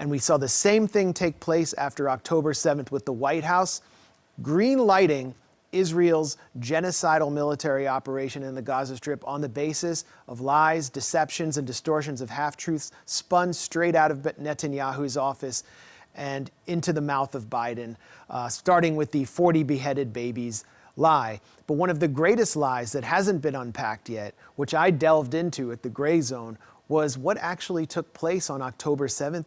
And we saw the same thing take place after October 7th with the White House, green lighting Israel's genocidal military operation in the Gaza Strip on the basis of lies, deceptions, and distortions of half-truths spun straight out of Netanyahu's office and into the mouth of Biden, starting with the 40 beheaded babies lie. But one of the greatest lies that hasn't been unpacked yet, which I delved into at the Gray Zone, was what actually took place on October 7th,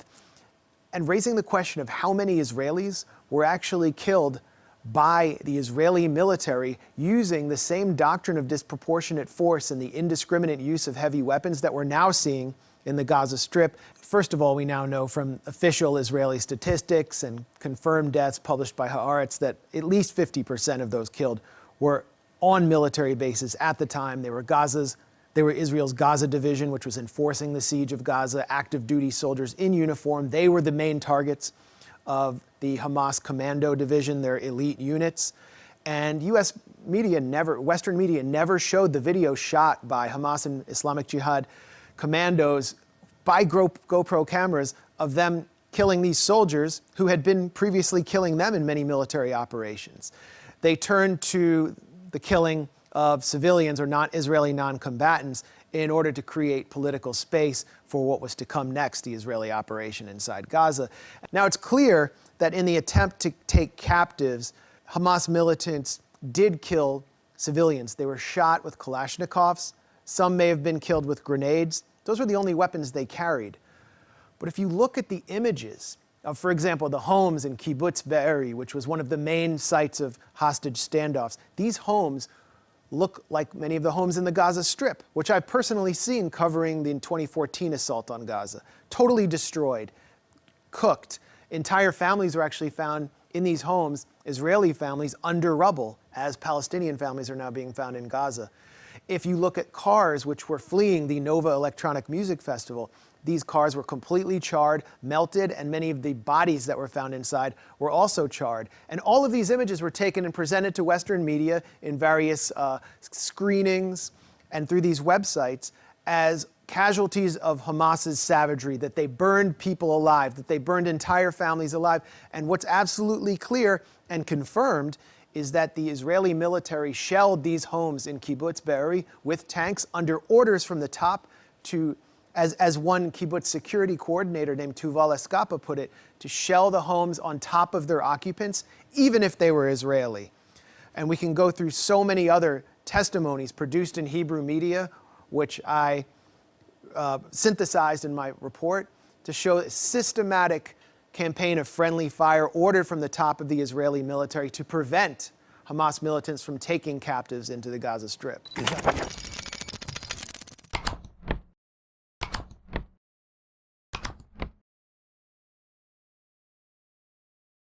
and raising the question of how many Israelis were actually killed by the Israeli military using the same doctrine of disproportionate force and the indiscriminate use of heavy weapons that we're now seeing in the Gaza Strip. First of all, we now know from official Israeli statistics and confirmed deaths published by Haaretz that at least 50% of those killed were on military bases at the time. They were Israel's Gaza division, which was enforcing the siege of Gaza, active duty soldiers in uniform. They were the main targets of the Hamas commando division, their elite units. And U.S. media Western media never showed the video shot by Hamas and Islamic Jihad commandos by GoPro cameras of them killing these soldiers who had been previously killing them in many military operations. They turned to the killing of civilians or Israeli non-combatants in order to create political space for what was to come next, the Israeli operation inside Gaza. Now, it's clear that in the attempt to take captives, Hamas militants did kill civilians. They were shot with Kalashnikovs. Some may have been killed with grenades. Those were the only weapons they carried. But if you look at the images of, for example, the homes in Kibbutz Be'eri, which was one of the main sites of hostage standoffs, these homes look like many of the homes in the Gaza Strip, which I've personally seen covering the 2014 assault on Gaza. Totally destroyed, cooked. Entire families were actually found in these homes, Israeli families, under rubble, as Palestinian families are now being found in Gaza. If you look at cars which were fleeing the Nova Electronic Music Festival, these cars were completely charred, melted, and many of the bodies that were found inside were also charred. And all of these images were taken and presented to Western media in various screenings and through these websites as casualties of Hamas's savagery, that they burned people alive, that they burned entire families alive. And what's absolutely clear and confirmed is that the Israeli military shelled these homes in Kibbutz Be'eri with tanks under orders from the top to, as one kibbutz security coordinator named Tuval Eskapa put it, to shell the homes on top of their occupants, even if they were Israeli. And we can go through so many other testimonies produced in Hebrew media, which I synthesized in my report, to show a systematic campaign of friendly fire ordered from the top of the Israeli military to prevent Hamas militants from taking captives into the Gaza Strip.